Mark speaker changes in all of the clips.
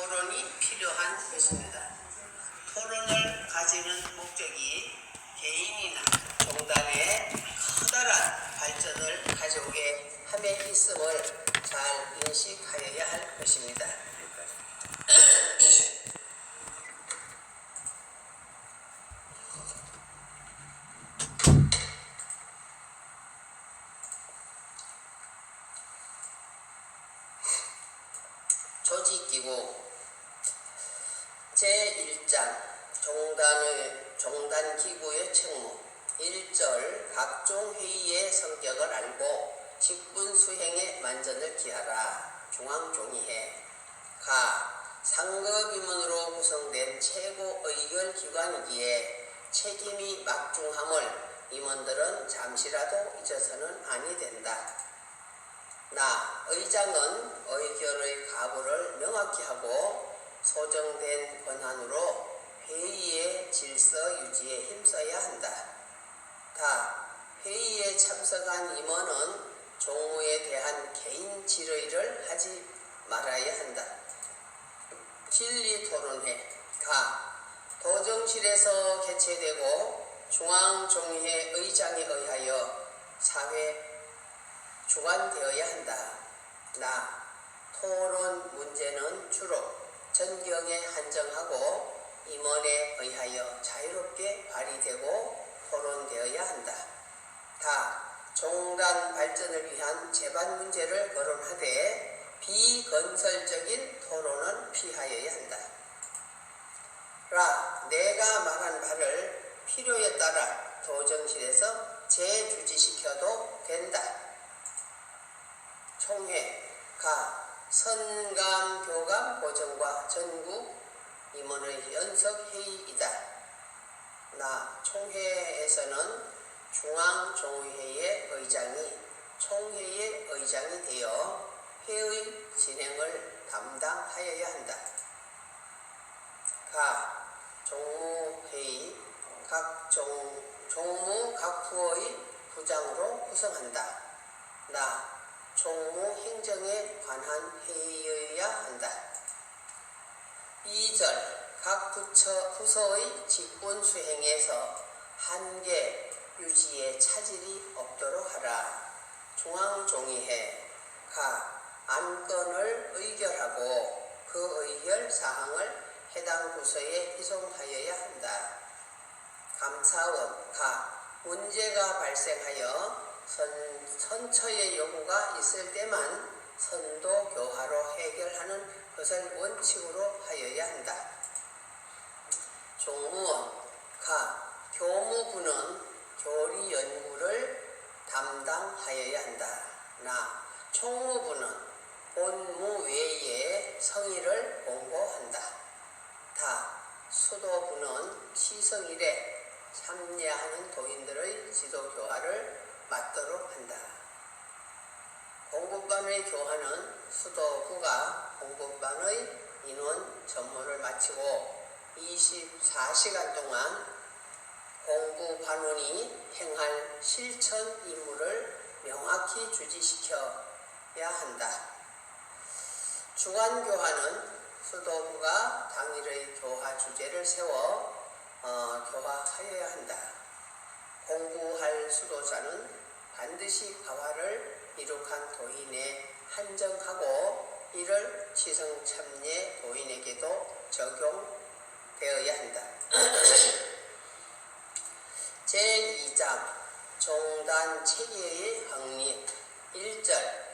Speaker 1: 토론이 필요한 것입니다. 토론을 가지는 목적이 개인이나 종단의 커다란 발전을 가져오게 함에 있음을 잘 인식하여야 할 것입니다. 조직기구 제1장 종단기구의 책무 1절 각종 회의의 성격을 알고 직분 수행에 만전을 기하라. 중앙종의회 상급임원으로 구성된 최고 의결기관이기에 책임이 막중함을 임원들은 잠시라도 잊어서는 아니 된다. 의장은 의결의 가부를 명확히 하고 소정된 권한으로 회의의 질서 유지에 힘써야 한다. 회의에 참석한 임원은 종무에 대한 개인 지뢰를 하지 말아야 한다. 진리토론회 도정실에서 개최되고 중앙종의회 의장에 의하여 사회 주관되어야 한다. 토론 문제는 주로 전경에 한정하고 임원에 의하여 자유롭게 발의되고 토론되어야 한다. 종단 발전을 위한 제반 문제를 거론하되 비건설적인 토론은 피하여야 한다. 내가 말한 바를 필요에 따라 도정실에서 재주지시켜도 된다. 총회 선감, 교감, 보정과 전국 임원의 연석회의이다. 총회에서는 중앙종의회의 의장이 총회의 의장이 되어 회의 진행을 담당하여야 한다. 종무회의 종무 각 부의 부장으로 구성한다. 종무 행정에 관한 회의여야 한다. 2절 각 부서의 직분 수행에서 한계 유지에 차질이 없도록 하라. 중앙종의회 안건을 의결하고 그 의결 사항을 해당 부서에 이송하여야 한다. 감사원 문제가 발생하여 선처의 요구가 있을 때만 선도 교화로 해결하는 것을 원칙으로 하여야 한다. 종무원 교무부는 교리 연구를 담당하여야 한다. 총무부는 본무 외에 성의를 공고한다. 수도부는 시성일에 참여하는 도인들의 지도교화를 맡도록 한다. 공부반의 교화는 수도부가 공부반의 인원 전무를 마치고 24시간 동안 공부반원이 행할 실천 임무를 명확히 주지시켜야 한다. 주간교화는 수도부가 당일의 교화 주제를 세워 교화하여야 한다. 공부할 수도자는 반드시 가화를 이룩한 도인에 한정하고 이를 시성참례 도인에게도 적용되어야 한다. 제2장 종단 체계의 확립 1절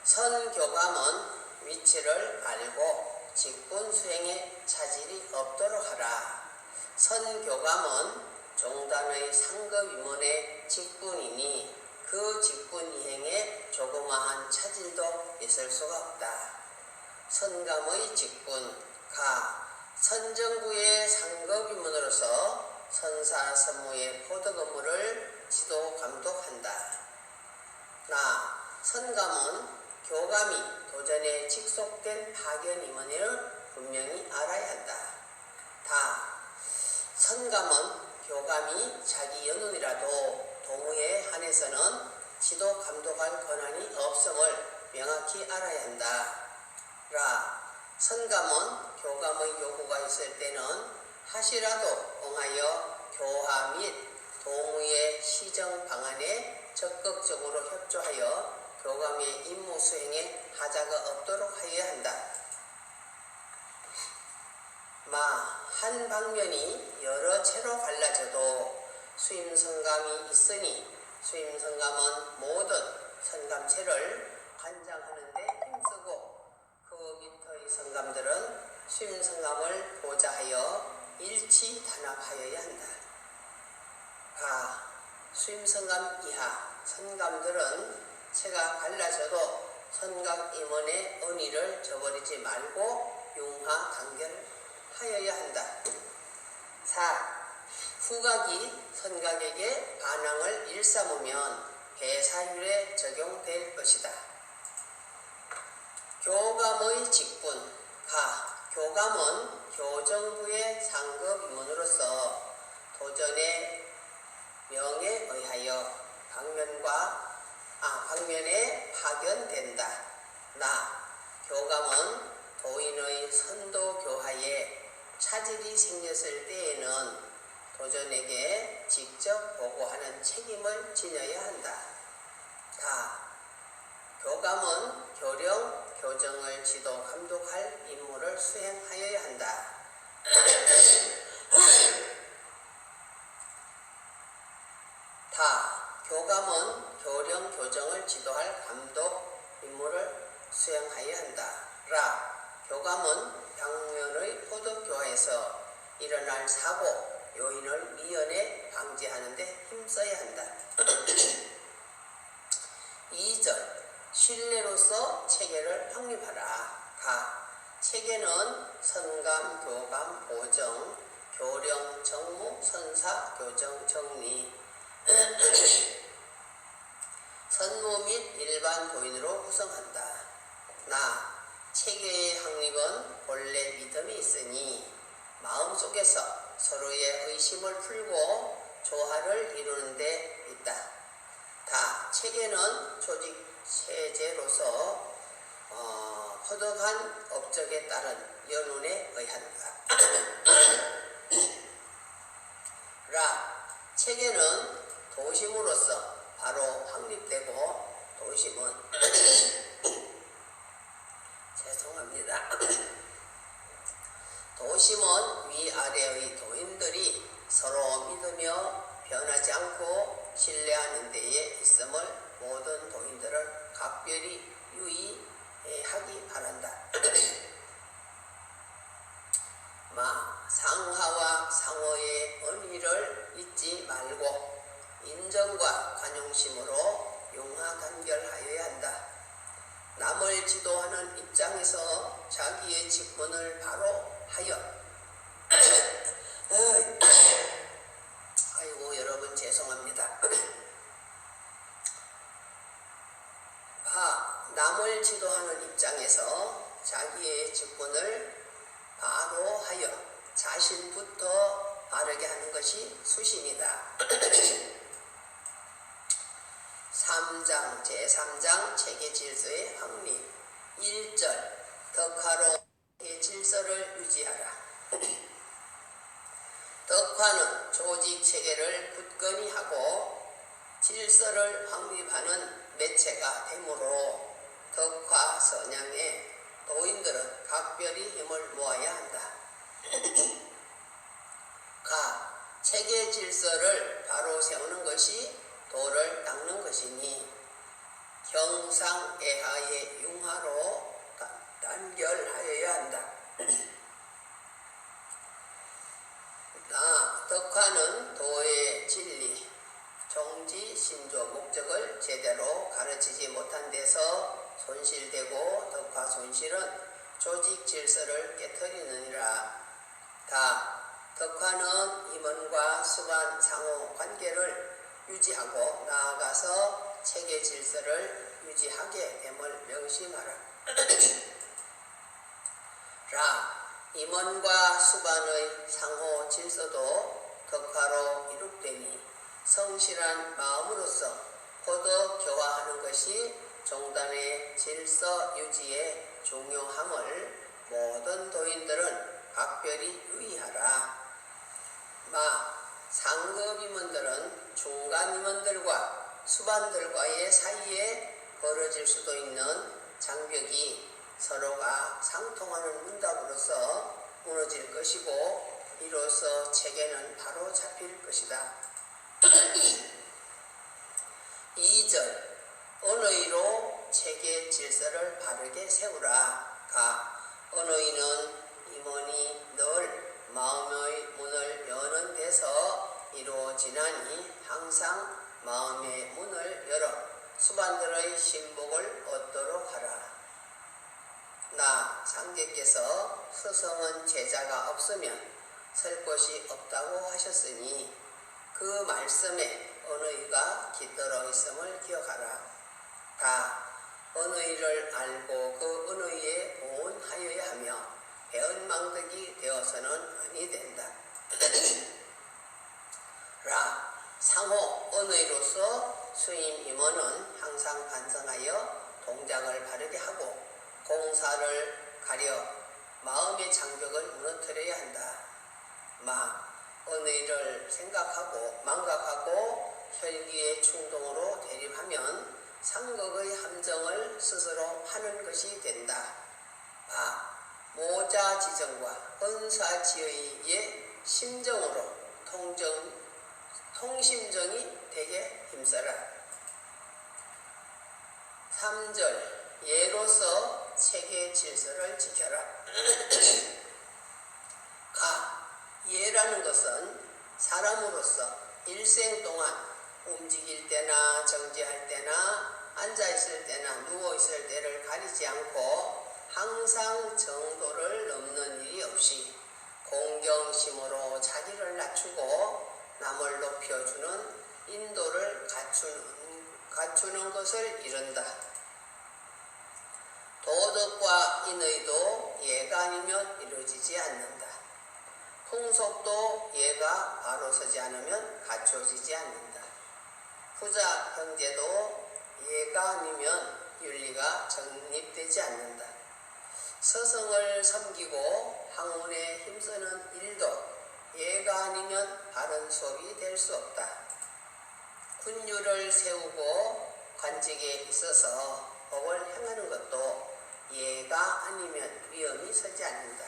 Speaker 1: 선교감은 위치를 알고 직분 수행에 차질이 없도록 하라. 선교감은 종단의 상급 임원의 직분이니 그 직분 이행에 조그마한 차질도 있을 수가 없다. 선감의 직분 선정부의 상급 임원으로서 선사 선무의 포덕 업무를 지도 감독한다. 선감은 교감이 도전에 직속된 파견 임원을 분명히 알아야 한다. 선감은 교감이 자기 연운이라도 동의에 한해서는 지도 감독할 권한이 없음을 명확히 알아야 한다. 선감은 교감의 요구가 있을 때는 하시라도 응하여 교화 및 동의의 시정 방안에 적극적으로 협조하여 교감의 임무 수행에 하자가 없도록 하여야 한다. 한 방면이 여러 채로 갈라져도 수임성감이 있으니 수임성감은 모든 성감체를 관장하는 데 힘쓰고 그 밑의 성감들은 수임성감을 보좌하여 일치 단합하여야 한다. 수임성감 이하 선감들은 체가 갈라져도 선각 임원의 은의를 저버리지 말고 융화 단결하여야 한다. 4. 후각이 선각에게 반항을 일삼으면 배사율에 적용될 것이다. 교감의 직분. 교감은 교정부의 상급 임원으로서 도전의 명에 의하여 방면에 파견된다. 교감은 도인의 선도 교화에 차질이 생겼을 때에는 도전에게 직접 보고하는 책임을 지녀야 한다. 교감은 교령, 교정을 지도, 감독할 임무를 수행하여야 한다. 교감은 교령, 교정을 지도할 감독 임무를 수행하여야 한다. 교감은 방면의 호덕교화에서 일어날 사고, 요인을 미연에 방지하는 데 힘써야 한다. 2절 신뢰로서 체계를 확립하라. 체계는 선감, 교감, 보정, 교령, 정무, 선사, 교정, 정리, 선무 및 일반 도인으로 구성한다. 체계의 확립은 본래 믿음이 있으니 마음속에서 서로의 의심을 풀고 조화를 이루는 데 있다. 체계는 조직체제로서 허덕한 업적에 따른 연운에 의한다. 체계는 도심으로서 바로 확립되고 도심은 죄송합니다. 도심은 위아래의 도인들이 서로 믿으며 변하지 않고 신뢰하는 데에 있음을 모든 도인들은 각별히 유의하기 바란다. 상하와 상호의 은의를 잊지 말고 인정과 관용심으로 융화 단결하여야 한다. 남을 지도하는 입장에서 자기의 직분을 바로 하여 아이고 여러분 죄송합니다. 남을 지도하는 입장에서 자기의 직분을 바로 하여 자신부터 바르게 하는 것이 수신이다. 3장 제3장 체계질서의 확립. 1절 덕화로 체계질서를 유지하라. 덕화는 조직체계를 굳건히 하고 질서를 확립하는 매체가 되므로 덕화 선양에 도인들은 각별히 힘을 모아야 한다. 체계 질서를 바로 세우는 것이 도를 닦는 것이니 경상애하의 융화로 단결하여야 한다. 덕화는 도의 진리, 종지, 신조, 목적을 제대로 가르치지 못한 데서 손실되고 덕화 손실은 조직 질서를 깨트리느니라. 덕화는 임원과 수반 상호 관계를 유지하고 나아가서 체계 질서를 유지하게 됨을 명심하라. 임원과 수반의 상호 질서도 덕화로 이룩되니 성실한 마음으로서 호덕 교화하는 것이 종단의 질서 유지의 중요함을 모든 도인들은 각별히 유의하라. 상급 임원들은 중간 임원들과 수반들과의 사이에 벌어질 수도 있는 장벽이 서로가 상통하는 문답으로서 무너질 것이고 이로써 체계는 바로 잡힐 것이다. 2절 언어의로 체계 질서를 바르게 세우라. 언어의는 임원이 늘 마음의 문을 여는 데서 이루어지나니 항상 마음의 문을 열어 수반들의 신복을 얻도록 하라. 상제께서 스승은 제자가 없으면 설 곳이 없다고 하셨으니 그 말씀에 언어의가 깃들어 있음을 기억하라. 언어의를 알고 그 언어의에 보온하여야 하며 배은망덕이 되어서는 아니 된다. 상호 언어의로서 수임 임원은 항상 반성하여 동작을 바르게 하고 공사를 가려 마음의 장벽을 무너뜨려야 한다. 언어의를 생각하고 망각하고 혈기의 충동으로 대립하면 상극의 함정을 스스로 하는 것이 된다. 모자지정과 은사지의의 심정으로 통심정이 되게 힘써라. 3절 예로서 체계 질서를 지켜라. 예라는 것은 사람으로서 일생 동안 움직일 때나 정지할 때나 앉아있을 때나 누워있을 때를 가리지 않고 항상 정도를 넘는 일이 없이 공경심으로 자기를 낮추고 남을 높여주는 인도를 갖추는 것을 이룬다. 도덕과 인의도 예가 아니면 이루어지지 않는다. 풍속도 예가 바로 서지 않으면 갖춰지지 않는다. 부자 형제도 예가 아니면 윤리가 정립되지 않는다. 스승을 섬기고 학문에 힘쓰는 일도 예가 아니면 바른 수업이 될 수 없다. 군율을 세우고 관직에 있어서 법을 행하는 것도 예가 아니면 위엄이 서지 않는다.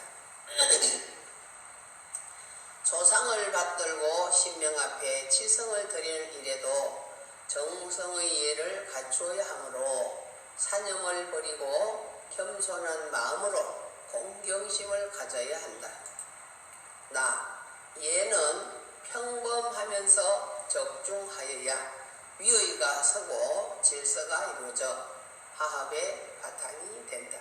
Speaker 1: 조상을 받들고 신명 앞에 치성을 드리는 일에도 정성의 예를 갖추어야 하므로 사념을 버리고 겸손한 마음으로 공경심을 가져야 한다. 예는 평범하면서 적중하여야 위의가 서고 질서가 이루어져 화합의 바탕이 된다.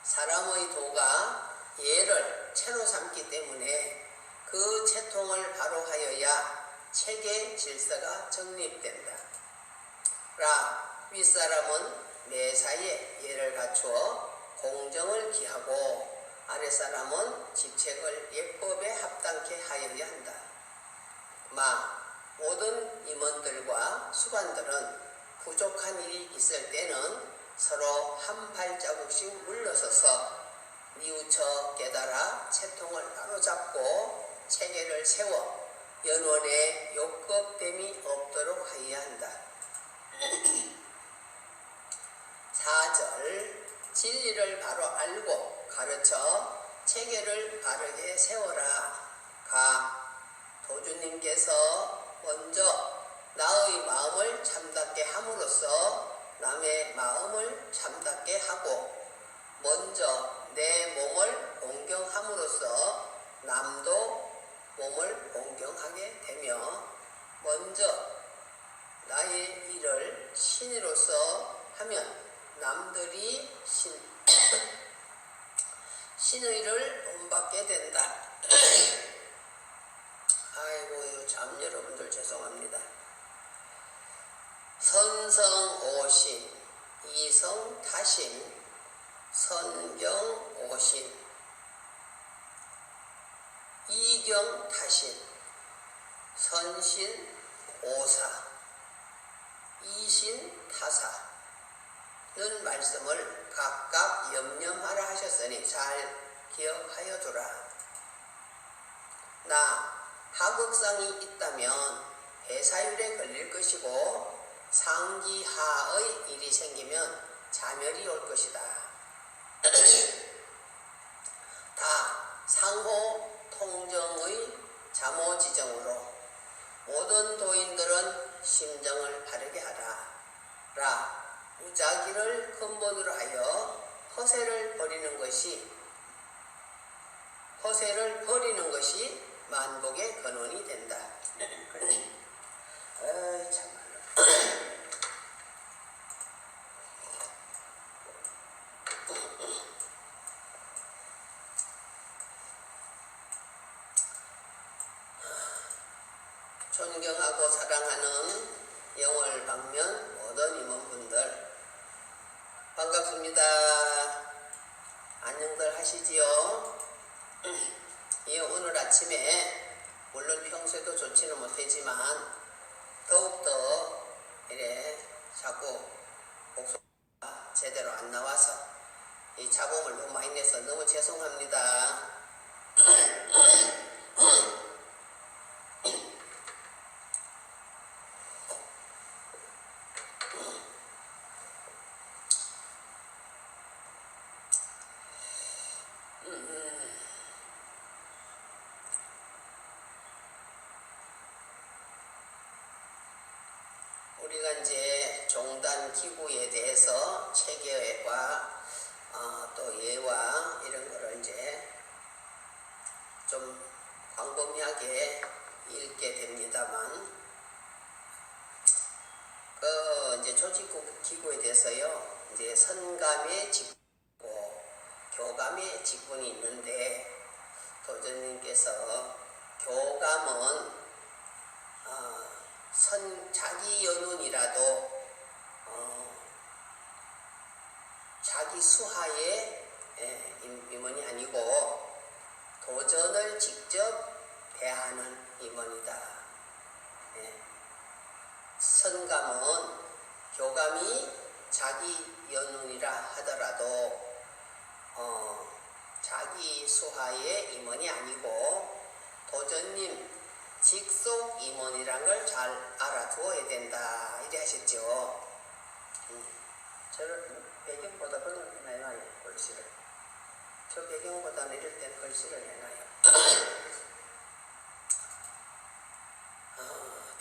Speaker 1: 사람의 도가 예를 채로 삼기 때문에 그 채통을 바로 하여야 체계 질서가 정립된다. 윗사람은 매사에 예를 갖추어 공정을 기하고 아랫사람은 직책을 예법에 합당케 하여야 한다. 모든 임원들과 수반들은 부족한 일이 있을 때는 서로 한 발자국씩 물러서서 뉘우쳐 깨달아 채통을 바로잡고 체계를 세워 연원에 욕급됨이 없도록 하여야 한다. 4절 진리를 바로 알고 가르쳐 체계를 바르게 세워라. 도주님께서 먼저 나의 마음을 참답게 함으로써 남의 마음을 참답게 하고 먼저 내 몸을 공경함으로써 남도 몸을 공경하게 되며 먼저 나의 일을 신의로서 하면 남들이 신의를 본받게 된다. 아이고 참 여러분들 죄송합니다. 선성오신, 이성타신, 선경오신, 이경타신, 선신오사, 이신타사 말씀을 각각 염려하라 하셨으니 잘 기억하여 두라. 나 하극상이 있다면 배사율에 걸릴 것이고 상기하의 일이 생기면 자멸이 올 것이다. 다 상호 통정의 자모지정으로 모든 도인들은 심정을 바르게 하라. 무작위를 근본으로 하여 허세를 버리는 것이 만복의 근원이 된다. 참말로. 존경하고 사랑하는 영월 방면 모든 임원분들 반갑습니다. 안녕들 하시지요? 예, 오늘 아침에 물론 평소에도 좋지는 못했지만 더욱더 이래 자꾸 목소리가 제대로 안 나와서 이 잡음을 너무 많이 내서 너무 죄송합니다. 우리가 이제 종단 기구에 대해서 체계와 또 예와 이런 거를 이제 좀 광범위하게 읽게 됩니다만, 이제 조직기구에 대해서요, 이제 선감의 직분이고 교감의 직분이 있는데, 도전님께서 교감은 자기 연운이라도 자기 수하의 임원이 아니고 도전을 직접 대하는 임원이다. 선감은 교감이 자기 연운이라 하더라도 자기 수하의 임원이 아니고 도전님 직속 임원이란 걸 잘 알아두어야 된다. 이래 하셨죠. 저를 배경보다 그걸 해놔요. 글씨를. 저 배경보다는 이럴 땐 글씨를 해놔요.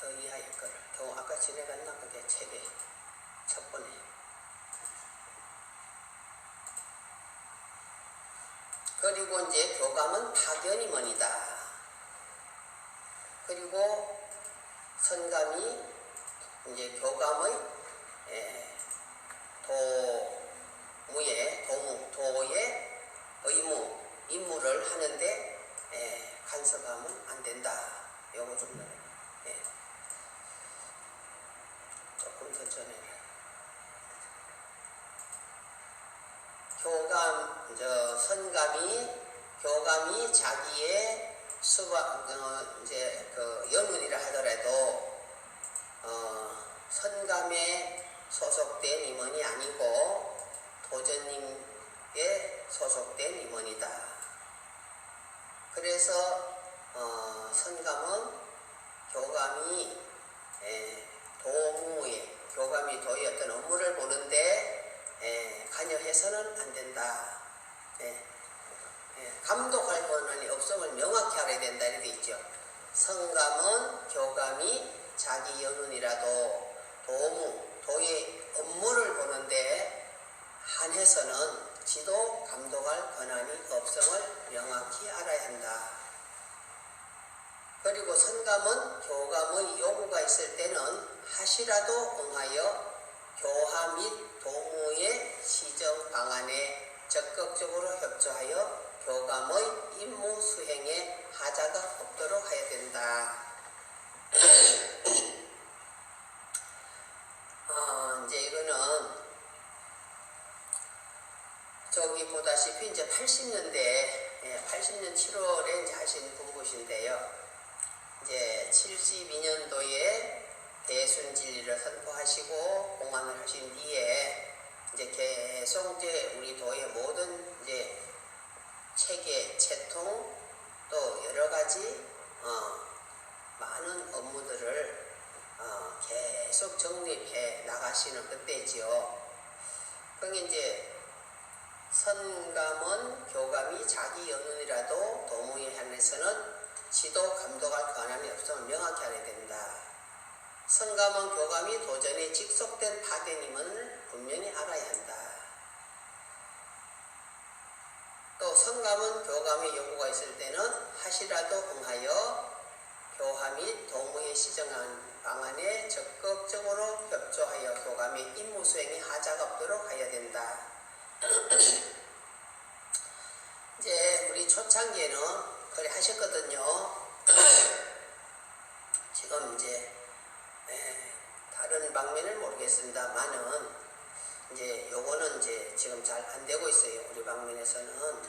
Speaker 1: 더 이해할 거를. 더 아까 지내갔나 그게 책에 첫 번에. 그리고 이제 교감은 파견임원이다. 그리고 선감이 이제 교감의 도의 임무를 하는데 간섭하면 안 된다. 요거 좀 조금 더 전에 교감이 자기의 이제 연운이라 하더라도 선감에 소속된 임원이 아니고 도전님에 소속된 임원이다. 그래서 선감은 교감이 도의 어떤 업무를 보는데 관여해서는 안 된다. 감독할 권한이 없음을 명확히 알아야 된다. 이렇게 있죠. 선감은 교감이 자기 연운이라도 도의 업무를 보는데 한해서는 지도 감독할 권한이 없음을 명확히 알아야 한다. 그리고 선감은 교감의 요구가 있을 때는 하시라도 응하여 교화 및 도무의 시정 방안에 적극적으로 협조하여 교감의 임무 수행에 하자가 없도록 해야 된다. 이제 이거는 저기 보다시피 이제 80년 7월에 이제 하신 분부신데요. 이제 72년도에 대순진리를 선포하시고 공안을 하신 뒤에 이제 계속 이제 우리 도의 모든 이제 체계, 채통 또 여러 가지 많은 업무들을 계속 정립해 나가시는 그때지요. 그게 이제 선감은 교감이 자기 연운이라도 도무에 한해서는 지도 감독할 권한이 없음을 명확히 알아야 된다. 선감은 교감이 도전에 직속된 파견임을 분명히 알아야 한다. 또 선감은 교감의 요구가 있을 때는 하시라도 응하여 교화 및 도무에 시정한 방안에 적극적으로 협조하여 교감의 임무 수행에 하자가 없도록 해야 된다. 이제 우리 초창기에는 그래 하셨거든요. 지금 이제 다른 방면을 모르겠습니다만은 이제 요거는 이제 지금 잘 안 되고 있어요. 우리 방면에서는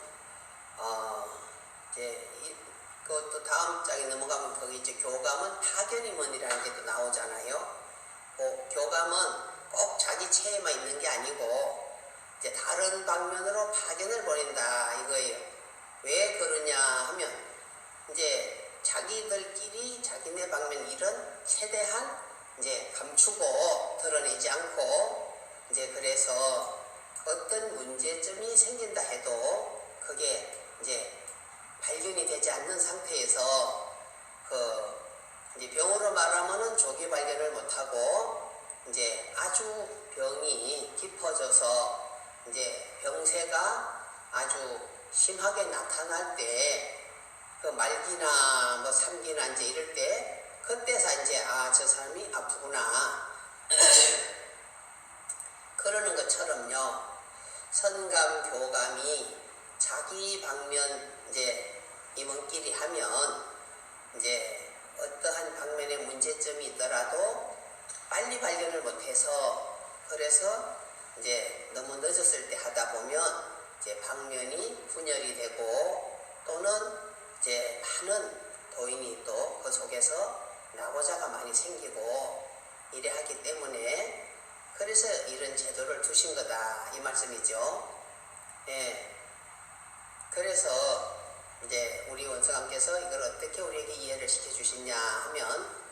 Speaker 1: 이제 그것도 다음 장에 넘어가면 거기 이제 교감은 파견임원이라는 게 또 나오잖아요. 교감은 꼭 자기 체에만 있는 게 아니고 이제 다른 방면으로 파견을 보낸다 이거예요. 왜 그러냐 하면 이제 자기들끼리 자기네 방면 일은 최대한 이제 감추고 드러내지 않고 이제 그래서 어떤 문제점이 생긴다 해도 그게 이제 발견이 되지 않는 상태에서 이제 병으로 말하면은 조기 발견을 못하고 이제 아주 병이 깊어져서 이제 병세가 아주 심하게 나타날 때 그 말기나 뭐 3기나 이제 이럴 때 그때서 이제 저 사람이 아프구나 그러는 것처럼요. 선감 교감이 자기 방면 이제 임원끼리 하면 이제 어떠한 방면에 문제점이 있더라도 빨리 발견을 못해서 그래서 이제 너무 늦었을 때 하다 보면 이제 방면이 분열이 되고 또는 이제 많은 도인이 또 그 속에서 낙오자가 많이 생기고 이래 하기 때문에 그래서 이런 제도를 두신 거다 이 말씀이죠. 예. 그래서 이제 우리 원서감께서 이걸 어떻게 우리에게 이해를 시켜주시냐 하면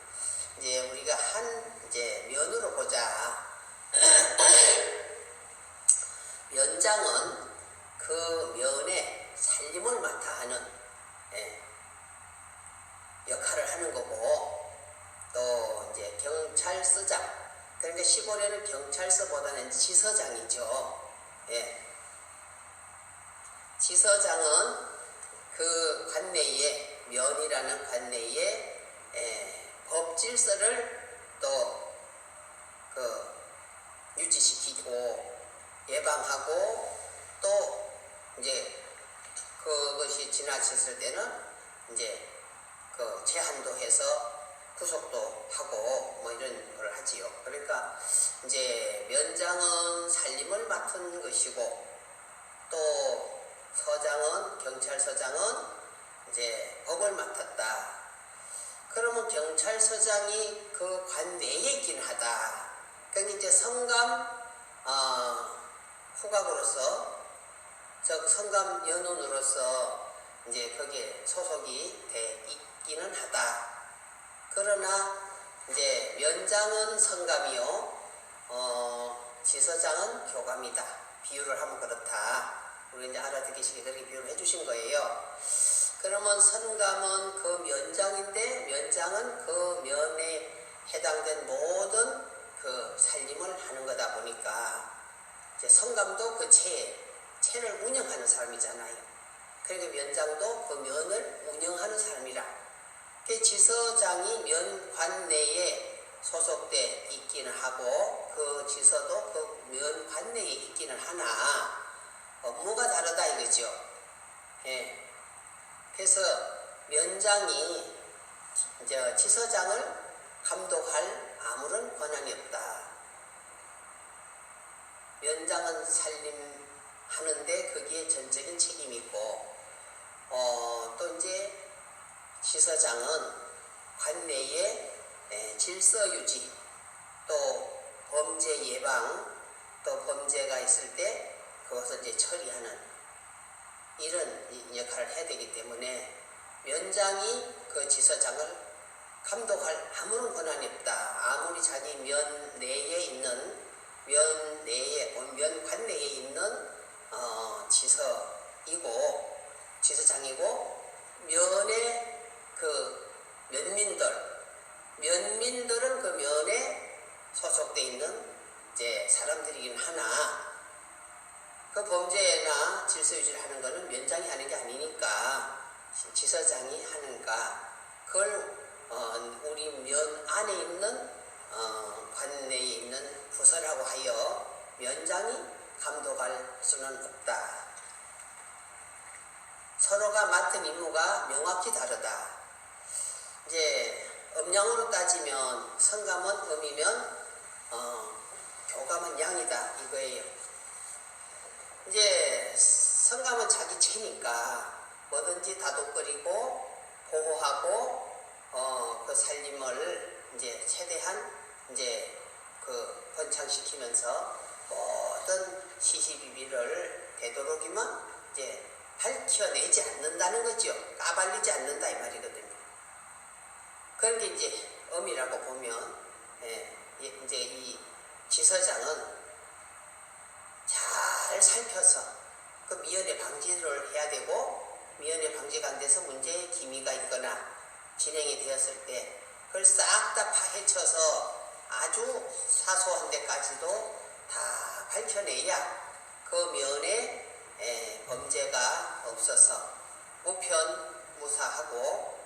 Speaker 1: 이제 우리가 한 이제 면으로 보자. 면장은 그 면에 살림을 맡아 하는 역할을 하는 거고 또 이제 경찰서장 그러니까 시골에는 경찰서보다는 지서장이죠. 예. 지서장은 그 관내에 면이라는 관내에 법질서를 또 유지시키고 예방하고 또 이제 그것이 지나쳤을 때는 이제 제한도 해서 구속도 하고 뭐 이런 걸 하지요. 그러니까 이제 면장은 살림을 맡은 것이고 또 서장은 경찰서장은 이제 법을 맡았다. 그러면 경찰서장이 그 관내에 있긴 하다. 그러니까 이제 성감 후각으로서 즉 성감 연운으로서 이제 거기에 소속이 돼 있기는 하다. 그러나 이제 면장은 성감이요, 지서장은 교감이다. 비유를 하면 그렇다. 우리 이제 알아듣기시게 그렇게 비유를 해주신 거예요. 그러면 선감은 그 면장인데 면장은 그 면에 해당된 모든 그 살림을 하는 거다 보니까 이제 성감도 그 체를 운영하는 사람이잖아요. 그러니까 면장도 그 면을 운영하는 사람이라. 그 지서장이 면관 내에 소속돼 있기는 하고 그 지서도 그 면관 내에 있기는 하나 업무가 다르다 이거죠. 예. 그래서 면장이 이제 지서장을 감독할 아무런 권한이 없다. 면장은 살림하는데 거기에 전적인 책임이 있고 또 이제 지서장은 관내의 질서 유지 또 범죄 예방 또 범죄가 있을 때 그것을 이제 처리하는 이런 역할을 해야 되기 때문에 면장이 그 지서장을 감독할 아무런 권한이 없다. 아무리 자기 면 내에 있는 면관 내에 있는 지서장이고 면의 그 면민들은 그 면에 소속돼 있는 이제 사람들이긴 하나 그 범죄나 질서 유지를 하는 거는 면장이 하는 게 아니니까 지서장이 하는가 그걸 우리 면 안에 있는 관내에 있는 부서라고 하여 면장이 감독할 수는 없다. 서로가 맡은 임무가 명확히 다르다. 이제 음양으로 따지면 성감은 음이면 교감은 양이다 이거예요. 이제 성감은 자기 체니까 뭐든지 다독거리고 보호하고 그 살림을 이제 최대한 이제 그 번창시키면서 모든 시시비비를 되도록이면 이제 밝혀내지 않는다는 거죠. 까발리지 않는다 이 말이거든요. 그런 게 이제 음이라고 보면 이제 이 지서장은 잘 살펴서 그 미연에 방지를 해야 되고 미연에 방지가 안 돼서 문제의 기미가 있거나 진행이 되었을 때 그걸 싹 다 파헤쳐서 아주 사소한 데까지도 다 밝혀내야 그 면에 범죄가 없어서 무편무사하고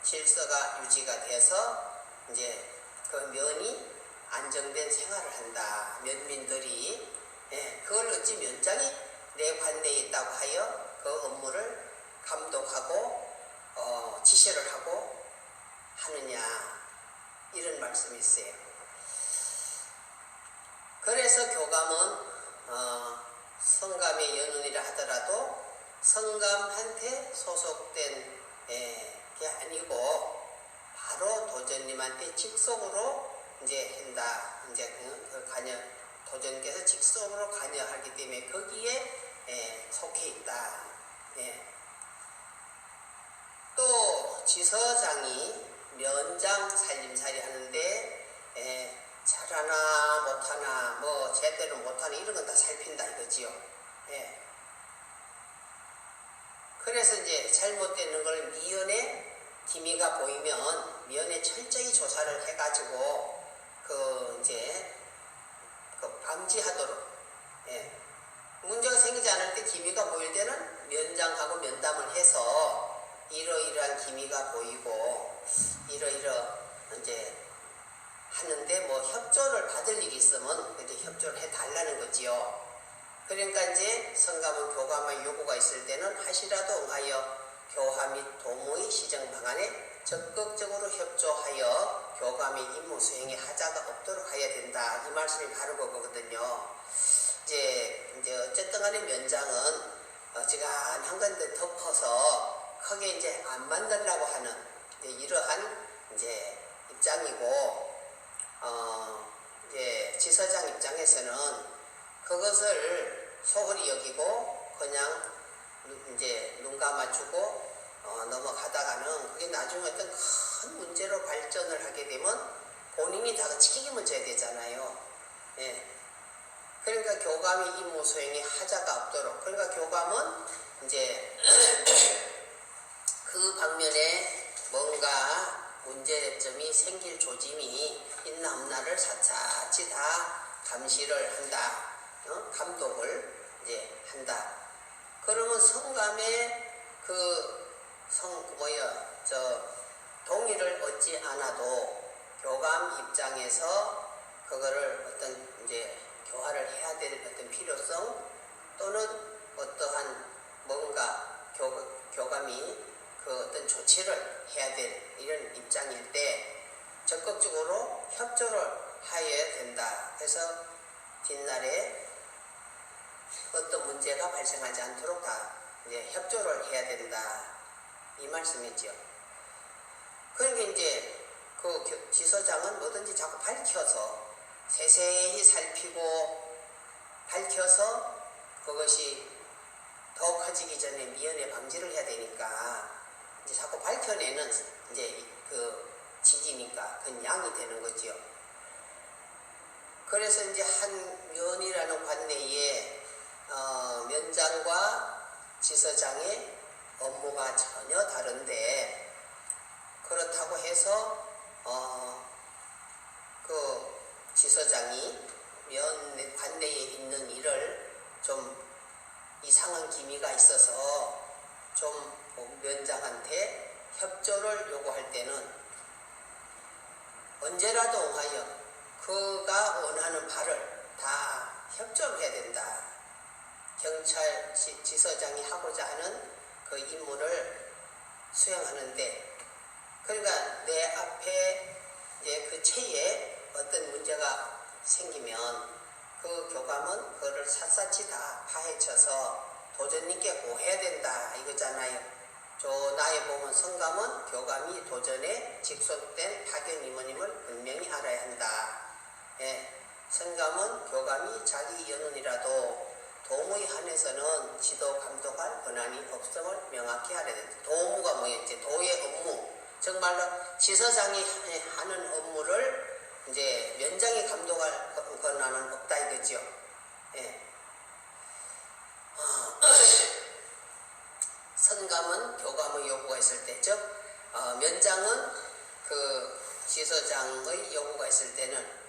Speaker 1: 질서가 유지가 돼서 이제 그 면이 안정된 생활을 한다. 면민들이 그걸 어찌 면장이 내 관내에 있다고 하여 그 업무를 감독하고 지시를 하고 하느냐 이런 말씀이 있어요. 그래서 교감은 성감의 연운이라 하더라도 성감한테 소속된 게 아니고 바로 도전님한테 직속으로 이제 한다. 이제 그 도전께서 직속으로 관여하기 때문에 거기에 속해 있다. 또 지서장이 면장 살림살이 하는데 잘하나 못하나 뭐 제대로 못하나 이런 건 다 살핀다 이거지요. 그래서 이제 잘못되는 걸 미연에 기미가 보이면 미연에 철저히 조사를 해가지고 이제 방지하도록 문제가 생기지 않을 때 기미가 보일 때는 면장하고 면담을 해서 이러이러한 기미가 보이고 이러이러 이제 하는데 뭐 협조를 받을 일이 있으면 이제 협조를 해달라는 거지요. 그러니까 이제 성감은 교감의 요구가 있을 때는 하시라도 응하여 교화 및 도모의 시정 방안에 적극적으로 협조하여 교감의 임무 수행에 하자가 없도록 해야 된다. 이 말씀이 바로 그거거든요. 이제 어쨌든 간에 면장은 어지간한 건데 덮어서 크게 이제 안 만들려고 하는 이러한 이제 입장이고 이제 지서장 입장에서는 그것을 소홀히 여기고 그냥 이제 눈 감아주고 넘어가다가는 그게 나중에 어떤 큰 문제로 발전을 하게 되면 본인이 다 책임을 져야 되잖아요. 그러니까 교감의 임무 수행에 하자가 없도록 그러니까 교감은 이제 그 방면에 뭔가 문제점이 생길 조짐이 있나 없나를 차차치 다 감시를 한다. 감독을 이제 한다. 그러면 성감의 동의를 얻지 않아도 교감 입장에서 그거를 어떤 이제 교화를 해야 될 어떤 필요성 또는 어떠한 뭔가 교감이 그 어떤 조치를 해야 될 이런 입장일 때 적극적으로 협조를 하여야 된다. 그래서 뒷날에 어떤 문제가 발생하지 않도록 다 이제 협조를 해야 된다. 이 말씀이죠. 그러니까 이제 그 지서장은 뭐든지 자꾸 밝혀서 세세히 살피고 밝혀서 그것이 더 커지기 전에 미연에 방지를 해야 되니까 이제 자꾸 밝혀내는 이제 그 직이니까 그건 양이 되는 거지요. 그래서 이제 한 면이라는 관내에 면장과 지서장의 업무가 전혀 다른데, 그렇다고 해서 그 지서장이 면 관내에 있는 일을 좀 이상한 기미가 있어서 좀 면장한테 협조를 요구할 때는 언제라도 옹하여 그가 원하는 바를 다 협조를 해야 된다. 경찰 지서장이 하고자 하는 그 임무를 수행하는데, 그러니까 내 앞에 이제 그 체에 어떤 문제가 생기면 그 교감은 그거를 샅샅이 다 파헤쳐서 도전님께 고해야 된다 이거잖아요. 나에 보면 성감은 교감이 도전에 직속된 파견 임원임을 분명히 알아야 한다. 성감은 교감이 자기 연원이라도 도무에 한해서는 지도 감독할 권한이 없음을 명확히 알아야 된다. 도무가 뭐였지? 도의 업무. 정말로 지서장이 하는 업무를 이제 면장이 감독할 권한은 없다 이거죠. 선감은 교감의 요구가 있을 때, 즉 면장은 그 지서장의 요구가 있을 때는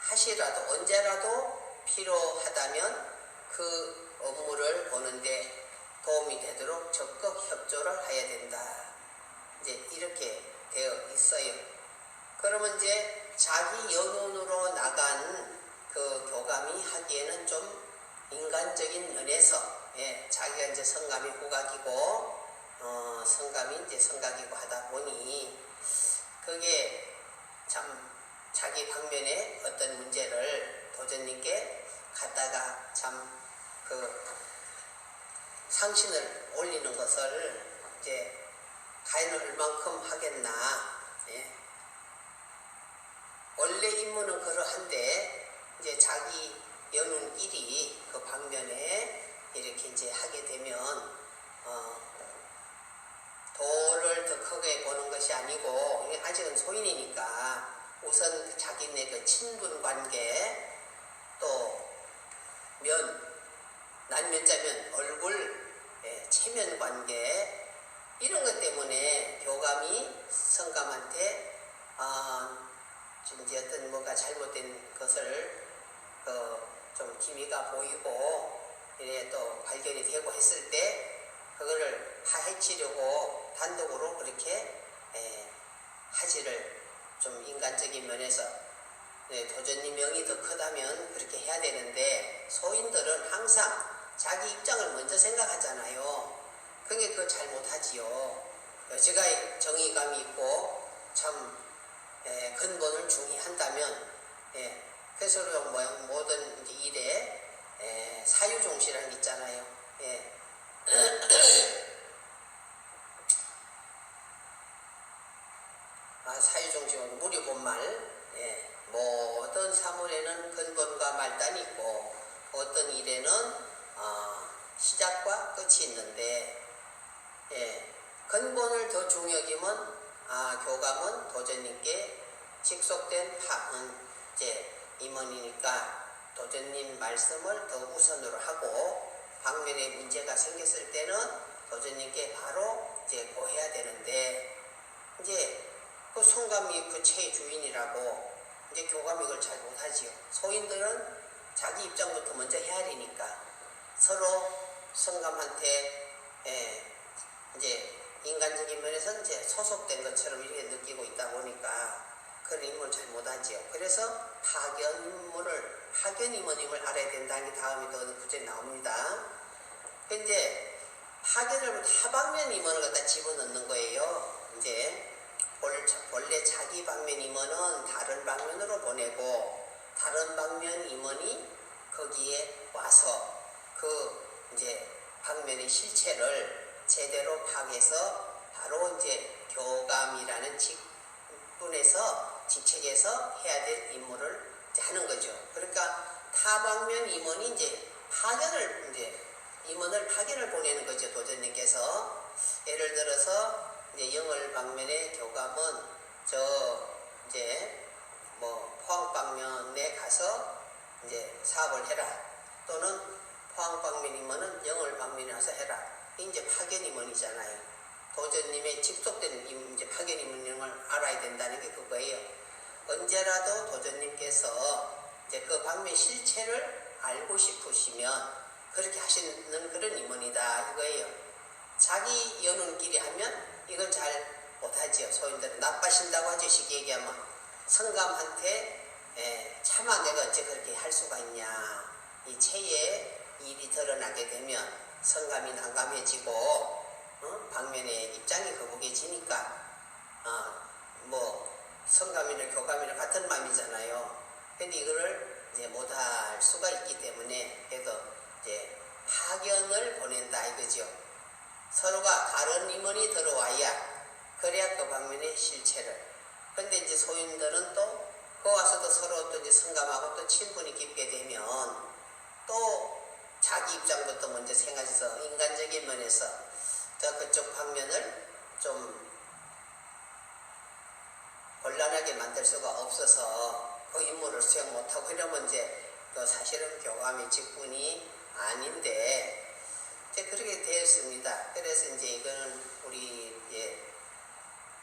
Speaker 1: 하시라도 언제라도 필요하다면 그 업무를 보는데 도움이 되도록 적극 협조를 해야 된다. 이제 이렇게 되어 있어요. 그러면 이제 자기 연원으로 나간 그 교감이 하기에는 좀 인간적인 면에서 자기가 이제 성감이 후각이고 성감이 이제 성각이고 하다 보니 그게 참 자기 방면에 어떤 문제를 도전님께 갖다가 참 그 상신을 올리는 것을 이제 과연 얼만큼 하겠나. 원래 임무는 그러한데 이제 자기 연운 일이 그 방면에 이렇게 이제 하게 되면 도를 더 크게 보는 것이 아니고, 아직은 소인이니까 우선 자기네 그 친분 관계, 또 난면자면 얼굴, 체면 관계, 이런 것 때문에 교감이 성감한테 이제 어떤 뭐가 잘못된 것을 좀 기미가 보이고 이래 또 발견이 되고 했을 때 그거를 파헤치려고 단독으로 그렇게 하지를 좀 인간적인 면에서 도전님 명이 더 크다면 그렇게 해야 되는데, 소인들은 항상 자기 입장을 먼저 생각하잖아요. 그게 그걸 잘 못하지요. 제가 정의감이 있고 참 근본을 중시한다면, 그래서 모든 일에 사유종시라는 게 있잖아요. 사유종시는 무리본말. 모든 사물에는 근본과 말단이 있고 어떤 일에는 시작과 끝이 있는데, 근본을 더 중요하기면 교감은 도전님께 직속된 이제 임원이니까 도전님 말씀을 더 우선으로 하고, 방면에 문제가 생겼을 때는 도전님께 바로 이제 고해야 되는데, 이제 그 성감이 그 체의 주인이라고 이제 교감이 그걸 잘 못하지요. 소인들은 자기 입장부터 먼저 헤아리니까 서로 성감한테 이제 인간적인 면에서 이제 소속된 것처럼 이렇게 느끼고 있다 보니까 그런 임무를 잘 못하지요. 그래서 파견 임원임을 알아야 된다는 게 다음에 또 구절에 나옵니다. 근데 파견을 하방면 임원을 갖다 집어넣는 거예요. 이제 본래 자기 방면 임원은 다른 방면으로 보내고, 다른 방면 임원이 거기에 와서 그 이제 방면의 실체를 제대로 파악해서 바로 이제 교감이라는 직책에서 해야 될 임무를 이제 하는 거죠. 그러니까 타방면 임원이 이제 파견을 임원을 파견을 보내는 거죠. 도전님께서 예를 들어서 이제 영월 방면의 교감은 이제 뭐 포항 방면에 가서 이제 사업을 해라, 또는 포항 방면 임원은 영월 방면에 와서 해라. 이제 파견 임원이잖아요. 도전님의 직속된 이제 파견 임원인 걸 알아야 된다는 게 그거예요. 언제라도 도전님께서 이제 그 방면 실체를 알고 싶으시면 그렇게 하시는 그런 임원이다 이거예요. 자기 여는 길이 하면 이걸 잘 못하지요. 소인들은 나빠신다고 하죠. 쉽게 얘기하면 성감한테 차마 내가 어째 그렇게 할 수가 있냐, 이 체에 일이 드러나게 되면 성감이 난감해지고 방면의 입장이 거북해지니까 뭐 성감이나 교감이나 같은 마음이잖아요. 근데 이거를 이제 못할 수가 있기 때문에 그래서 이제 파견을 보낸다 이거죠. 서로가 다른 임원이 들어와야 그래야 그 방면의 실체를. 근데 이제 소인들은 또 그 와서도 서로 또 이제 성감하고 또 친분이 깊게 되면 또 자기 입장부터 먼저 생각해서 인간적인 면에서 그쪽 방면을 좀 곤란하게 만들 수가 없어서 그 임무를 수행 못하고 이러면 이제 그 사실은 교감의 직분이 아닌데 이제 그렇게 되었습니다. 그래서 이제 이거는 우리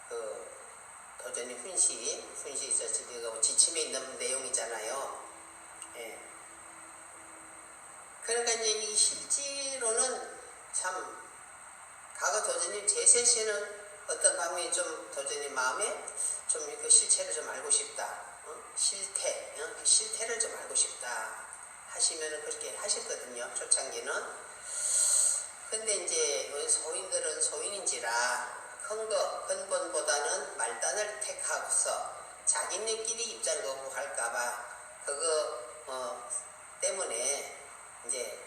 Speaker 1: 그 도전이 훈시 지침에 있는 내용이잖아요. 예. 그러니까 이제 이 실제로는 참 과거 도전님 제세시는 어떤 방면이 좀 도전님 마음에 좀 그 실체를 좀 알고 싶다, 실태를 좀 알고 싶다 하시면은 그렇게 하셨거든요. 초창기는. 근데 이제 우리 소인들은 소인인지라 큰 거 근본보다는 말단을 택하고서 자기네끼리 입장 거부할까봐 그거 때문에 이제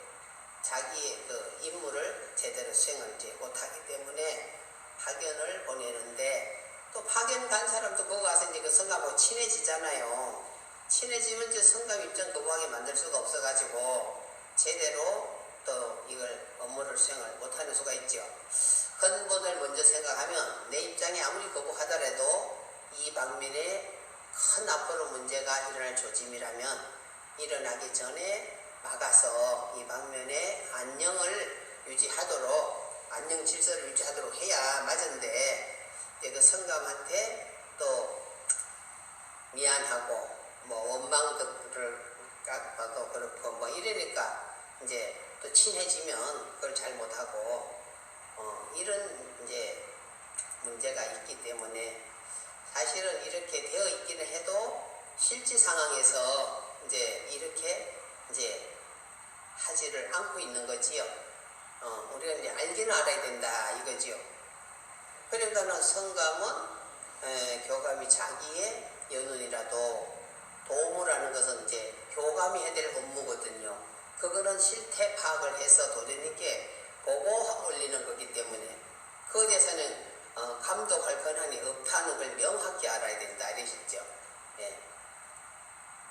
Speaker 1: 자기의 그 임무를 제대로 수행을 이제 못하기 때문에 파견을 보내는데, 또 파견 간 사람도 거기 가서 이제 그 성감하고 친해지잖아요. 친해지면 이제 성감 입장 거부하게 만들 수가 없어가지고 제대로 또 이걸 업무를 수행을 못하는 수가 있죠. 근본을 먼저 생각하면 내 입장에 아무리 거부하더라도 이 방면에 큰 앞으로 문제가 일어날 조짐이라면 일어나기 전에 막아서 이 방면에 안녕을 유지하도록, 안녕 질서를 유지하도록 해야 맞은데, 이제 그 성감한테 또 미안하고 뭐 원망들을 깎아도 그렇고 뭐 이러니까 이제 또 친해지면 그걸 잘 못하고 이런 이제 문제가 있기 때문에 사실은 이렇게 되어 있기는 해도 실제 상황에서 이제 이렇게 이제 하지를 않고 있는 거지요. 우리가 이제 알기는 알아야 된다 이거지요. 그러니까는 성감은 교감이 자기의 연운이라도 도움을 것은 이제 교감이 해야 될 업무거든요. 그거는 실태 파악을 해서 도전님께 보고 올리는 거기 때문에 그에 대해서는 감독할 권한이 없다는 걸 명확히 알아야 된다 이러셨죠. 예.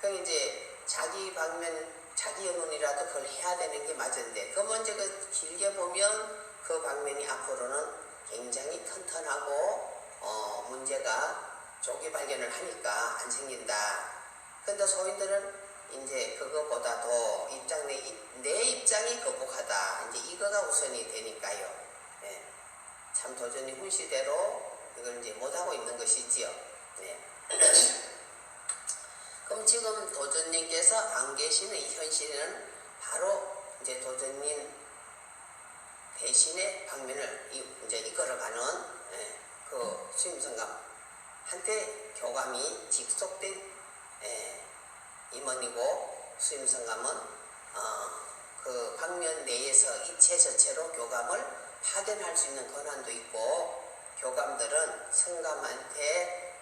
Speaker 1: 그럼 이제 자기 방면, 자기 연운이라도 그걸 해야 되는 게 맞은데, 그 먼저 그 길게 보면 그 방면이 앞으로는 굉장히 튼튼하고 문제가 조기 발견을 하니까 안 생긴다. 근데 소인들은 이제 그거보다도 내 입장이 거북하다, 이제 이거가 우선이 되니까요. 예. 참 도전이 훈시대로 이걸 이제 못하고 있는 것이지요. 예. 그럼 지금 도전님께서 안 계시는 이 현실은 바로 이제 도전님 대신에 방면을 이제 이끌어가는 그 수임성감한테 교감이 직속된 임원이고, 수임성감은 그 방면 내에서 이체 저체로 교감을 파견할 수 있는 권한도 있고, 교감들은 성감한테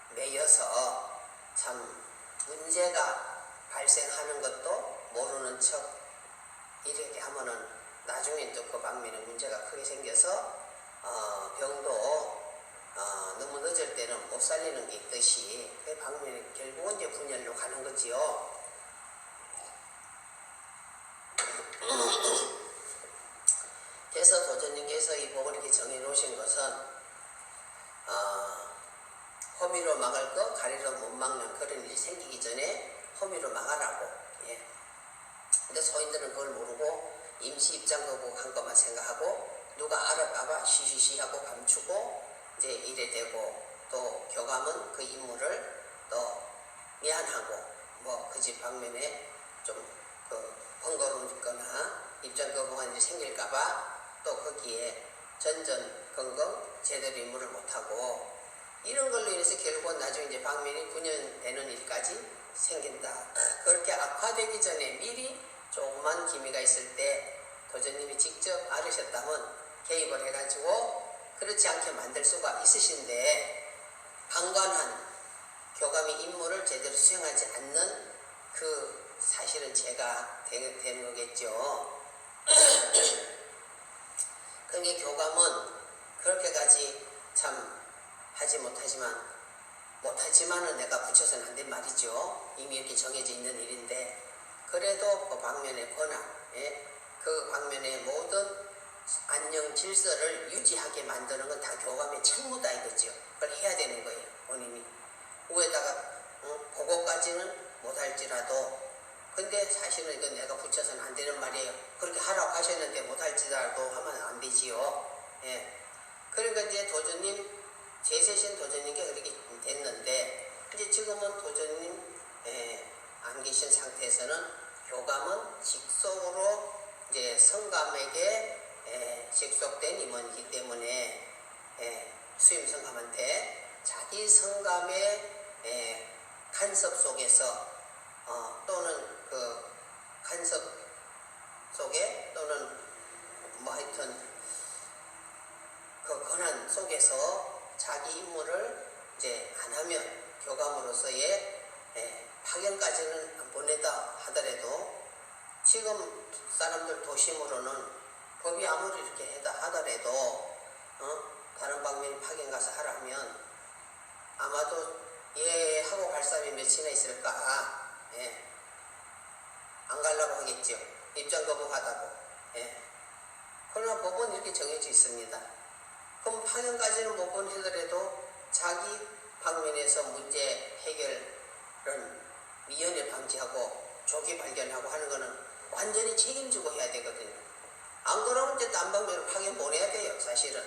Speaker 1: 매여서 참 문제가 발생하는 것도 모르는 척 이렇게 하면은 나중에 또 그 방면에 문제가 크게 생겨서 병도 너무 늦을 때는 못 살리는 게 있듯이 그 방면에 결국은 이제 분열로 가는 거지요. 그래서 도전님께서 이 법을 이렇게 정해 놓으신 것은 허미로 막을 거 가리로 못 막는 그런 일이 생기기 전에 허미로 막아라고. 예. 근데 소인들은 그걸 모르고 임시 입장 거부한 것만 생각하고 누가 알아봐봐 시시시 하고 감추고 이제 이래 되고, 또 교감은 그 인물을 또 미안하고 뭐 그 집 방면에 좀 그 번거롭거나 입장 거부한 일이 생길까봐 또 거기에 전전긍긍 제대로 임무를 못하고, 이런 걸로 인해서 결국은 나중에 이제 방면이 군연되는 일까지 생긴다. 그렇게 악화되기 전에 미리 조그만 기미가 있을 때 도전님이 직접 알으셨다면 개입을 해가지고 그렇지 않게 만들 수가 있으신데, 방관한 교감이 임무를 제대로 수행하지 않는 그 사실은 제가 되는 거겠죠. 그러니까 교감은 그렇게까지 참 하지 못하지만은 내가 붙여서는 안 된 말이죠. 이미 이렇게 정해져 있는 일인데, 그래도 그 방면의 권한, 그 방면의 모든 안녕 질서를 유지하게 만드는 건 다 교감의 책무다 이거죠. 그걸 해야 되는 거예요, 본인이. 위에다가 그거까지는 못할지라도, 근데 사실은 이건 내가 붙여서는 안 되는 말이에요. 그렇게 하라고 하셨는데 못할지라도 하면 안 되지요. 예. 그러니까 이제 도전님, 제세신 도전님께 그렇게 됐는데, 이제 지금은 도전님 안 계신 상태에서는 교감은 직속으로 이제 성감에게 직속된 임원이기 때문에 수임 성감한테 자기 성감의 간섭 속에서 또는 그 간섭 속에 또는 뭐 하여튼 그 권한 속에서 자기 임무를 이제 안 하면 교감으로서의 파견까지는 안 보내다 하더라도, 지금 사람들 도심으로는 법이 아무리 이렇게 해다 하더라도 다른 방면이 파견 가서 하라면 아마도 하고 갈 사람이 몇이나 있을까? 안 가려고 하겠죠. 입장 거부하다고. 그러나 법은 이렇게 정해져 있습니다. 그럼 파견까지는 못 보내더라도 자기 방면에서 문제 해결은 미연에 방지하고 조기 발견하고 하는 거는 완전히 책임지고 해야 되거든요. 안 그러면 이제 딴 방면으로 파견 보내야 돼요, 사실은.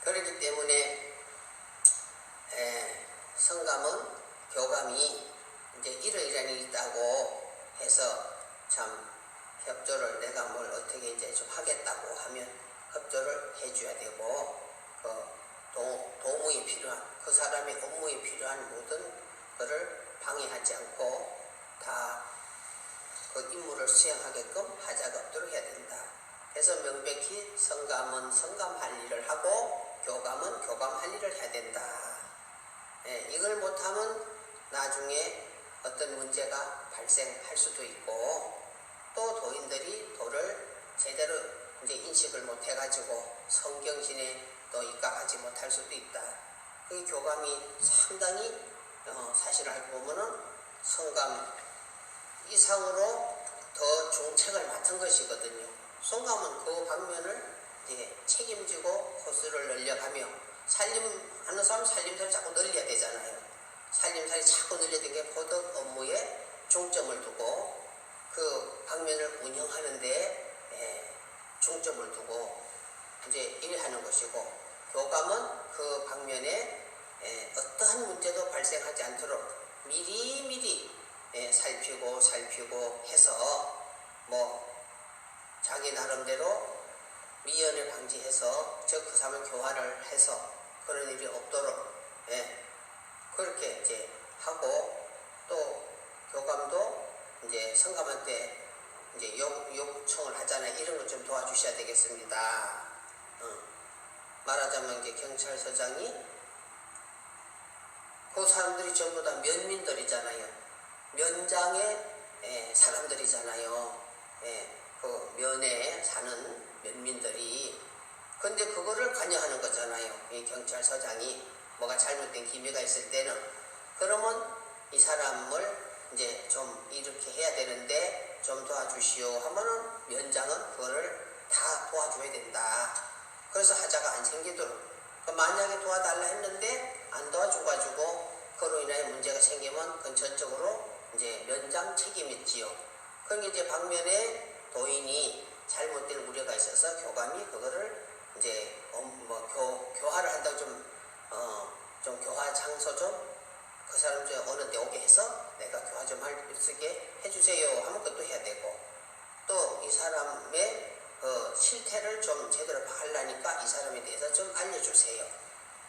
Speaker 1: 그렇기 때문에 성감은 교감이 이제 이러이러한 일이 있다고 해서 참 협조를 내가 뭘 어떻게 이제 좀 하겠다고 하면 협조를 해줘야 되고, 그 도무에 필요한 그 사람의 업무에 필요한 모든 것을 방해하지 않고 다 그 임무를 수행하게끔 하자가 없도록 해야 된다. 그래서 명백히 성감은 성감할 일을 하고 교감은 교감할 일을 해야 된다. 이걸 못하면 나중에 어떤 문제가 발생할 수도 있고, 또 도인들이 도를 제대로 이제 인식을 못해가지고 성경신에 또 입각하지 못할 수도 있다. 그 교감이 상당히 사실 알고 보면은 성감 이상으로 더 중책을 맡은 것이거든요. 성감은 그 방면을 이제 책임지고 호수를 늘려가며, 살림하는 사람 살림살이 자꾸 늘려야 되잖아요. 살림살이 자꾸 늘려야 되는 게 보덕 업무에 중점을 두고 그 방면을 운영하는데 중점을 두고 이제 일하는 것이고, 교감은 그 방면에 어떠한 문제도 발생하지 않도록 미리미리 살피고 해서 뭐 자기 나름대로 미연에 방지해서 그 사람을 교화를 해서 그런 일이 없도록 그렇게 이제 하고, 또 교감도 이제 성감한테 이제 요청을 하잖아요. 이런 것 좀 도와주셔야 되겠습니다. 말하자면 이제 경찰서장이 그 사람들이 전부 다 면민들이잖아요. 면장의 사람들이잖아요. 그 면에 사는 면민들이. 근데 그거를 관여하는 거잖아요. 이 경찰서장이 뭐가 잘못된 기미가 있을 때는. 그러면 이 사람을 이제 좀 이렇게 해야 되는데 좀 도와주시오 하면은 면장은 그거를 다 도와줘야 된다. 그래서 하자가 안 생기도록. 만약에 도와달라 했는데 안 도와줘가지고 그로 인하여 문제가 생기면 그건 전적으로 이제 면장 책임이지요. 그러니까 이제 방면에 도인이 잘못될 우려가 있어서 교감이 그거를 이제 교화를 한다고 좀 교화 장소 좀 그 사람 중에 어느 때 오게 해서 내가 교화 좀 할 수 있게 해주세요 하면 그것도 해야 되고, 또 이 사람의 실태를 좀 제대로 하려니까 이 사람에 대해서 좀 알려주세요.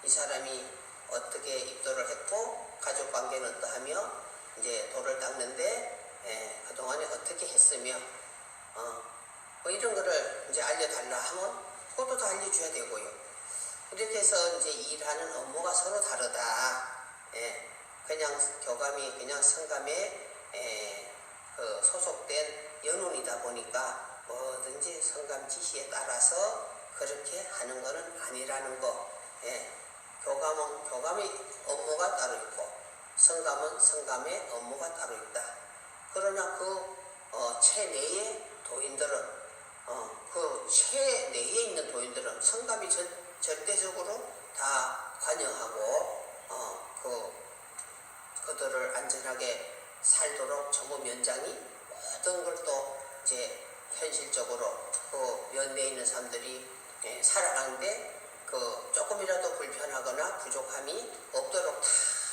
Speaker 1: 이 사람이 어떻게 입도를 했고 가족 관계는 어떠하며 이제 돌을 닦는데 그동안에 어떻게 했으며 뭐 이런 거를 이제 알려달라 하면 그것도 다 알려줘야 되고요. 이렇게 해서 이제 일하는 업무가 서로 다르다. 그냥 교감이 그냥 성감에 그 소속된 연운이다 보니까 뭐든지 성감 지시에 따라서 그렇게 하는 거는 아니라는 거. 교감은 교감의 업무가 따로 있고 성감은 성감의 업무가 따로 있다. 그러나 그 체내의 도인들은 그 체내에 있는 도인들은 성감이 절대적으로 다 관여하고 그들을 안전하게 살도록 전부 면장이 모든 걸 또 이제 현실적으로 그 면내에 있는 사람들이 살아가는데 그 조금이라도 불편하거나 부족함이 없도록 다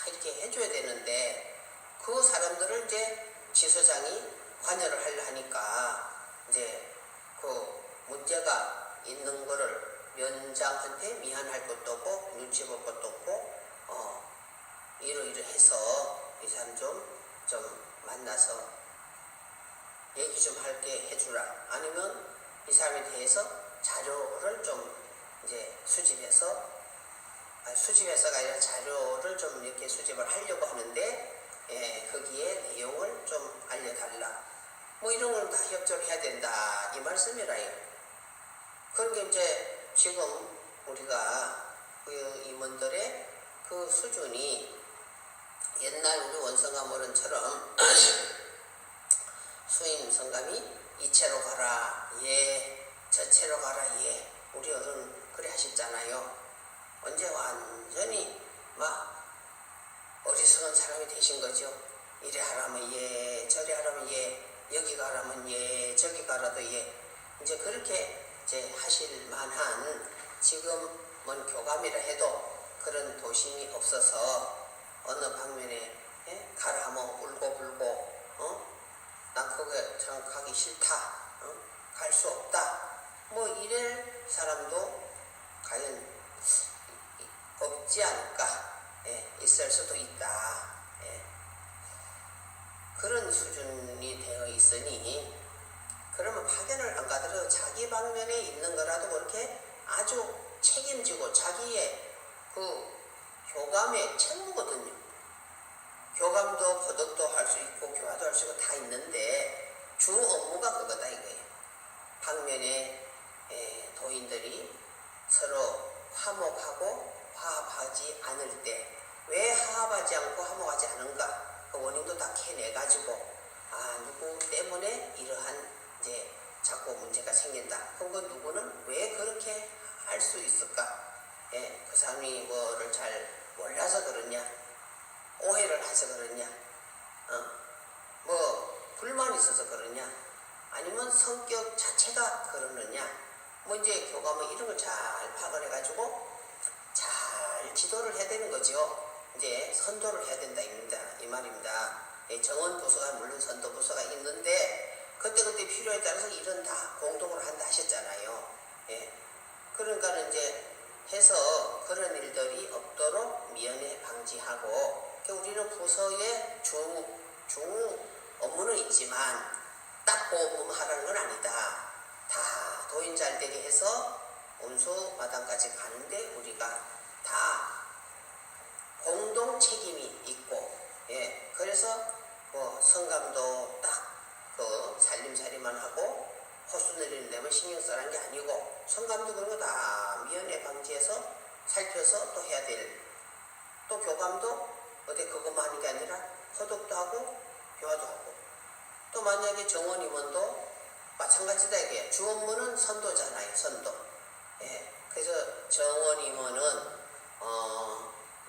Speaker 1: 이렇게 해줘야 되는데 그 사람들을 이제 지서장이 관여를 하려 하니까 이제 그 문제가 있는 거를 면장한테 미안할 것도 없고 눈치 볼 것도 없고 이러이러해서 이 사람 좀 만나서 얘기 좀 할게 해주라. 아니면 이 사람에 대해서 자료를 좀 이제 수집해서가 아니라 자료를 좀 이렇게 수집을 하려고 하는데 거기에 내용을 좀 알려달라. 뭐 이런 걸 다 협조를 해야 된다. 이 말씀이라요. 그런데 이제 지금 우리가 그 임원들의 그 수준이 옛날 우리 원성감 어른처럼 수임 성감이 이체로 가라 예 저체로 가라 예 우리 어른 그래 하셨잖아요. 언제 완전히 막 어리석은 사람이 되신 거죠. 이래 하라면 예 저래 하라면 예 여기 가라면 예 저기 가라도 예 이제 그렇게 이제 하실 만한 지금은 교감이라 해도 그런 도심이 없어서 어느 방면에 가라 하면 울고 불고 난 거기 참 가기 싫다 갈 수 없다 뭐 이럴 사람도 과연 없지 않을까. 있을 수도 있다. 그런 수준이 되어 있으니 그러면 파견을 안 가더라도 자기 방면에 있는 거라도 그렇게 아주 책임지고 자기의 그 교감의 책무거든요. 교감도 거덕도 할 수 있고 교화도 할 수 있고 다 있는데 주 업무가 그거다 이거예요. 방면에 도인들이 서로 화목하고 화합하지 않을 때 왜 화합하지 않고 화목하지 않은가 그 원인도 다 캐내가지고 누구 때문에 이러한 이제 자꾸 문제가 생긴다. 그럼 그 누구는 왜 그렇게 할 수 있을까? 그 사람이 뭐를 잘 몰라서 그러냐? 오해를 해서 그러냐? 뭐 불만이 있어서 그러냐? 아니면 성격 자체가 그러느냐? 뭐 이제 교감은 이런 걸 잘 파악을 해가지고 잘 지도를 해야 되는 거죠. 이제 선도를 해야 된다 이 말입니다. 정원 부서가 물론 선도 부서가 있는데 그때 필요에 따라서 일은 다 공동으로 한다 하셨잖아요. 그러니까 이제 해서 그런 일들이 없도록 미연에 방지하고 우리는 부서의 주 업무는 있지만 딱 그 업무만 하라는 건 아니다. 다 도인 잘 되게 해서 운수 마당까지 가는데 우리가 다 그 공동 책임이 있고, 예, 그래서 뭐 성감도 딱 그 살림살이만 하고 호수 내리는 데만 신경 써라는 게 아니고, 성감도 그런 거 다 미연에 방지해서 살펴서 또 해야 될, 또 교감도 어디 그것만 하는 게 아니라 호독도 하고 교화도 하고, 또 만약에 정원 임원도 마찬가지다 이게. 주 업무는 선도잖아요, 선도. 예, 그래서 정원 임원은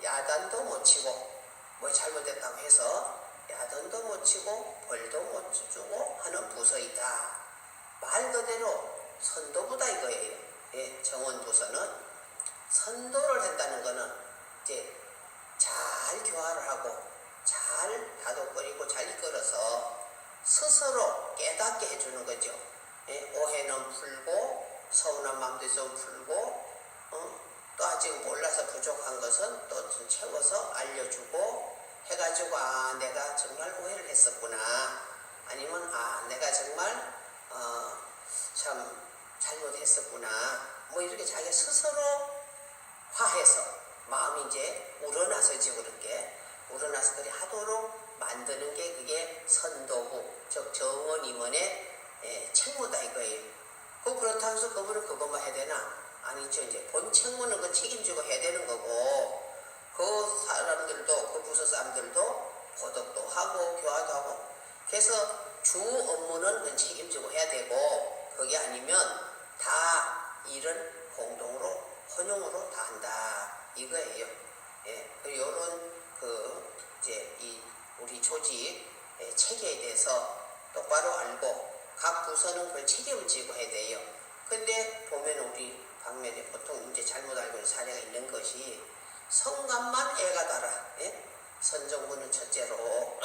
Speaker 1: 야단도 못 치고, 뭐 잘못됐다고 해서 야단도 못 치고 벌도 못 주고 하는 부서이다. 말 그대로 선도부다 이거예요. 예, 정원 부서는 선도를 한다는 거는 이제 잘 교화를 하고 잘 다독거리고 잘 이끌어서 스스로 깨닫게 해주는 거죠. 예, 오해는 풀고 서운한 마음도 있으면 풀고, 또 아직 몰라서 부족한 것은 또 좀 채워서 알려주고 해가지고, 아, 내가 정말 오해를 했었구나, 아니면 아, 내가 정말 참 잘못했었구나, 뭐 이렇게 자기 스스로 화해서 마음이 이제 우러나서지, 그렇게 우러나서 그래 하도록 만드는 게 그게 선도부, 즉 정원 임원의 책무다 이거예요. 그렇다고 해서 그분은 그것만 해야 되나? 아니죠. 이제 본 책무는 그 책임지고 해야 되는 거고, 그 사람들도, 그 부서 사람들도 보덕도 하고 교화도 하고, 그래서 주 업무는 그 책임지고 해야 되고, 그게 아니면 다 일은 공동으로 혼용으로 다 한다 이거예요. 예, 요런 이제 이 우리 조직 체계에 대해서 똑바로 알고 각 부서는 그걸 책임을 지고 해야 돼요. 근데 보면 우리 방면에 보통 이제 잘못 알고 있는 사례가 있는 것이, 성감만 애가 달아. 예? 선정부는 첫째로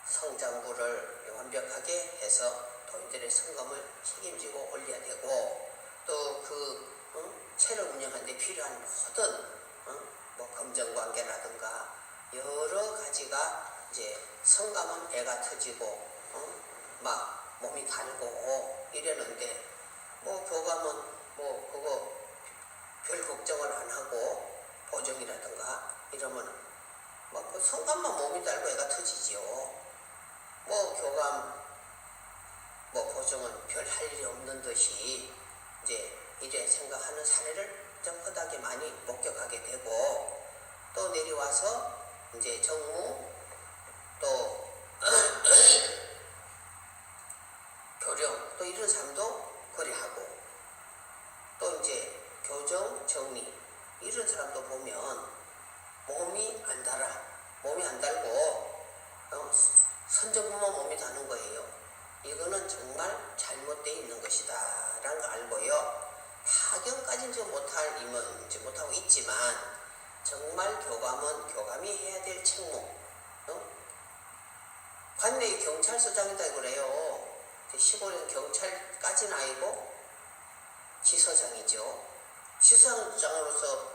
Speaker 1: 성장부를 완벽하게 해서 도인들의 성감을 책임지고 올려야 되고, 또 체를 운영하는데 필요한 모든 뭐 검정관계라든가 여러 가지가 이제 성감은 애가 터지고 막 몸이 달고 이러는데, 뭐 교감은 뭐 그거 별 걱정을 안 하고 보정이라든가 이러면 뭐 그 성감만 몸이 달고 애가 터지지요. 뭐 교감 뭐 보정은 별 할 일이 없는 듯이 이제 이래 생각하는 사례를 좀 허다하게 많이 목격하게 되고, 또 내려와서 이제 정무, 또 교령, 또 이런 사람도 거래하고, 또 이제 교정, 정리 이런 사람도 보면 몸이 안 달아. 몸이 안 달고 선정부만 몸이 다는 거예요. 이거는 정말 잘못되어 있는 것이다 라는 걸 알고요. 파견까지는 지금 못하고 있지만, 정말 교감은 교감이 해야 될 책무. 관내의 경찰서장이다 그래요. 시골에는 경찰까지는 아니고 지서장이죠. 지서장으로서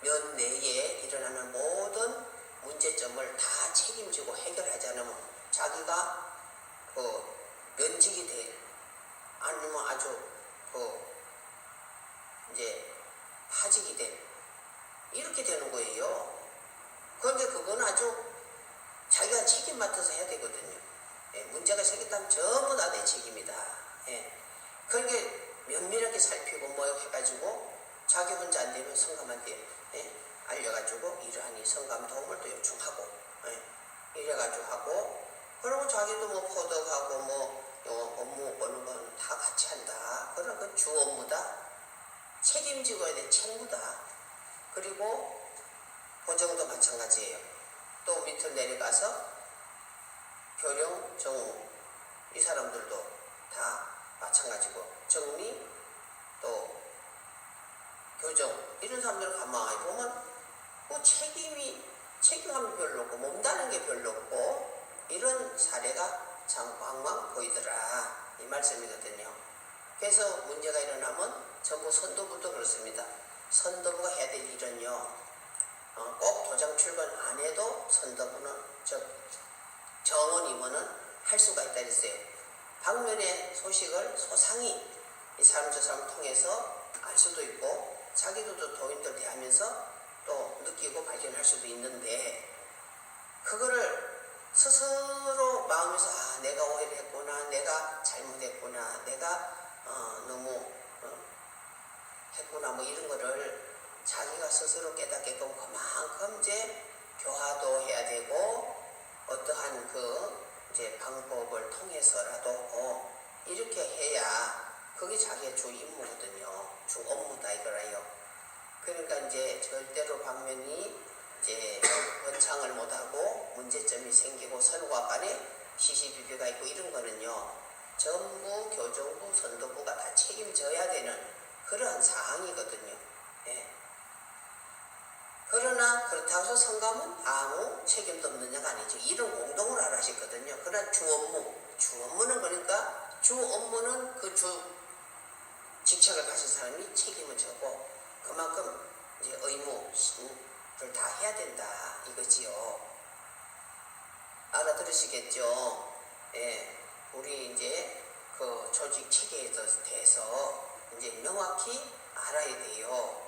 Speaker 1: 면 내에 일어나는 모든 문제점을 다 책임지고 해결하지 않으면 자기가 면직이 될, 아니면 아주 이제 파직이 될, 이렇게 되는 거예요. 그런데 그건 아주 자기가 책임 맡아서 해야 되거든요. 예, 문제가 생겼다면 전부 다 내 책임이다. 예. 그러니까 면밀하게 살피고 뭐 해가지고 자기 혼자 안 되면 성감한테 알려가지고 이러하니 성감 도움을 또 요청하고, 이래가지고 하고, 그러고 자기도 뭐 포덕하고 뭐 업무 보는 건 다 같이 한다. 그런 건 주 업무다. 책임지고 해야 될 책무다. 그리고 보정도 마찬가지예요. 또 밑으로 내려가서 교령, 정우 이 사람들도 다 마찬가지고, 정리, 또 교정 이런 사람들을 가만히 보면 뭐 책임감이 별로 없고 몸다는 게 별로 없고, 이런 사례가 참 왕왕 보이더라 이 말씀이거든요. 그래서 문제가 일어나면 전부 선도부도 그렇습니다. 선도부가 해야 될 일은요, 꼭 도장 출근 안 해도 선도부는, 즉 정원 임원은 할 수가 있다 그랬어요. 방면의 소식을 소상히 이 사람 저 사람 통해서 알 수도 있고, 자기도 또 도인들 대하면서 또 느끼고 발견할 수도 있는데, 그거를 스스로 마음에서 내가 오해를 했구나, 내가 잘못했구나, 내가 너무 했구나, 뭐 이런 거를 자기가 스스로 깨닫게끔 그만큼 이제 교화도 해야 되고, 어떠한 그 이제 방법을 통해서라도 이렇게 해야 그게 자기의 주 임무거든요. 주 업무다 이거라요. 그러니까 이제 절대로 방면이 이제 원창을 못하고 문제점이 생기고 서로가 간에 시시비비가 있고 이런 거는요, 전부 교정부, 선도부가 다 책임져야 되는 그러한 사항이거든요. 예. 그러나 그렇다고 해서 성감은 아무 책임도 없느냐가 아니죠. 일은 공동으로 하시거든요. 그러나 주 업무는 그러니까 주 업무는 그 주 직책을 가진 사람이 책임을 져고 그만큼 이제 의무를 다 해야 된다 이거지요. 알아들으시겠죠? 예, 우리 이제 그 조직 체계에 대해서 이제 명확히 알아야 돼요.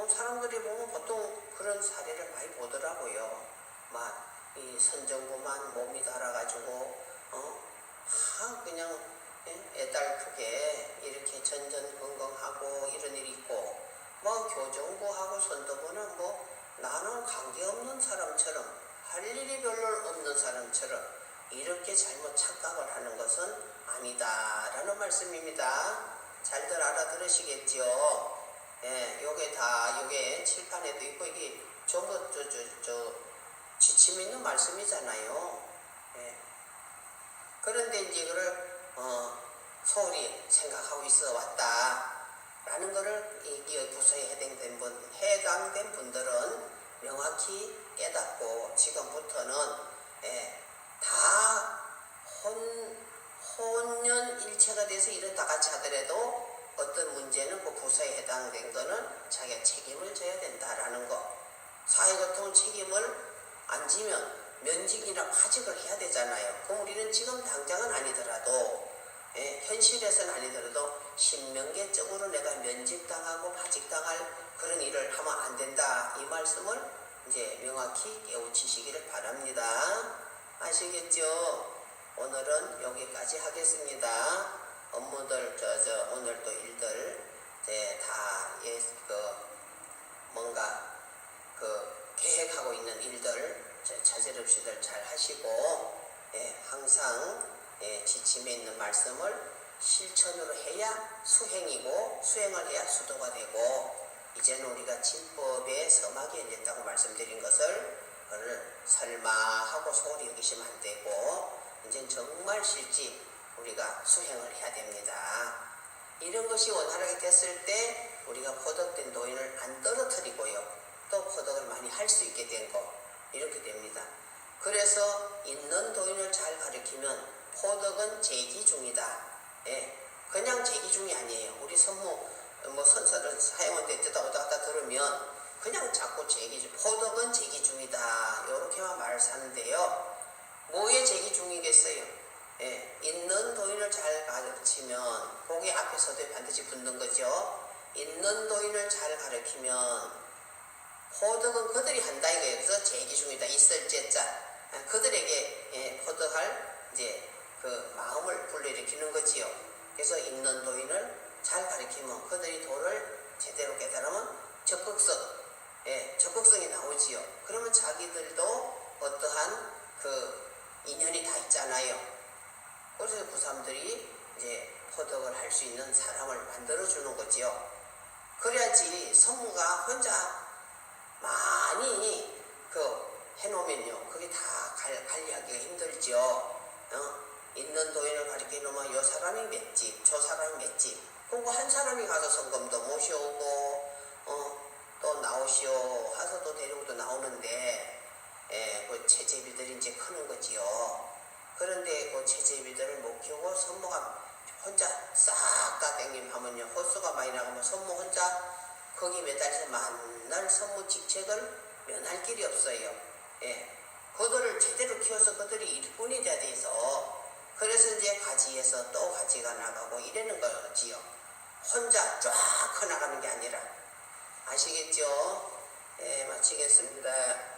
Speaker 1: 사람들이 보면 보통 그런 사례를 많이 보더라고요. 막 이 선정부만 몸이 달아가지고 그냥 애달프게 이렇게 전전긍긍하고 이런 일이 있고, 뭐 교정부하고 선도부는 뭐 나는 관계없는 사람처럼, 할 일이 별로 없는 사람처럼 이렇게 잘못 착각을 하는 것은 아니다라는 말씀입니다. 잘들 알아들으시겠죠? 예, 요게 칠판에도 있고, 이게 전부 지침 있는 말씀이잖아요. 예. 그런데 이제 이거를 소홀히 생각하고 있어 왔다라는 거를 이 부서에 해당된 분들은 명확히 깨닫고 지금부터는 다 혼연일체가 돼서 일을 다 같이 하더라도 어떤 문제는 그 부서에 해당된 거는 자기가 책임을 져야 된다라는 거. 사회 같은 책임을 안 지면 면직이나 파직을 해야 되잖아요. 그럼 우리는 지금 당장은 아니더라도, 현실에서는 아니더라도 신명계적으로 내가 면직당하고 파직당할 그런 일을 하면 안 된다, 이 말씀을 이제 명확히 깨우치시기를 바랍니다. 아시겠죠? 오늘은 여기까지 하겠습니다. 업무들 오늘 또 일들 다 뭔가 계획하고 있는 일들 차질 없이들 잘 하시고, 항상 지침에 있는 말씀을 실천으로 해야 수행이고, 수행을 해야 수도가 되고, 이제는 우리가 진법에 서막이 열렸다고 말씀드린 것을 설마 하고 소홀히 여기시면 안 되고, 이제는 정말 실지 우리가 수행을 해야 됩니다. 이런 것이 원활하게 됐을 때 우리가 포덕된 도인을 안 떨어뜨리고요, 또 포덕을 많이 할 수 있게 된 거, 이렇게 됩니다. 그래서 있는 도인을 잘 가르치면 포덕은 재기중이다. 그냥 재기중이 아니에요. 우리 선무 선사를 사용할 때 오다 갔다 들으면 그냥 자꾸 포덕은 재기중이다, 이렇게만 말을 사는데요. 뭐에 재기중이겠어요? 있는 도인을 잘 가르치면, 거기 앞에서도 반드시 붙는 거죠. 있는 도인을 잘 가르치면 포덕은 그들이 한다 이거예요. 그래서 재기중이다, 있을 제자, 그들에게 포덕할 이제 그 마음을 불러일으키는 거지요. 그래서 있는 도인을 잘 가르치면 그들이 도를 제대로 깨달으면 적극성이 나오지요. 그러면 자기들도 어떠한 그 인연이 다 있잖아요. 그래서 그 사람들이 이제 포덕을 할 수 있는 사람을 만들어주는 거지요. 그래야지 선무가 혼자 많이 해놓으면요, 그게 다 관리하기가 힘들죠. 있는 도인을 가르치려면 요 사람이 몇 집, 저 사람이 몇 집, 그리고 한 사람이 가서 성금도 모셔오고, 또 나오시오 하서도 데리고도 나오는데, 그 채제비들이 이제 크는 거지요. 그런데 그 채제비들을 못 키우고 선무가 혼자 싹 다 땡김하면요, 헛수가 많이 나가면 선무 혼자 거기 매달려서 만날 선무 직책을 면할 길이 없어요. 그들을 제대로 키워서 그들이 일꾼이 돼야 돼서, 그래서 이제 가지에서 또 가지가 나가고 이러는 거지요. 혼자 쫙 커나가는 게 아니라, 아시겠죠? 예, 마치겠습니다.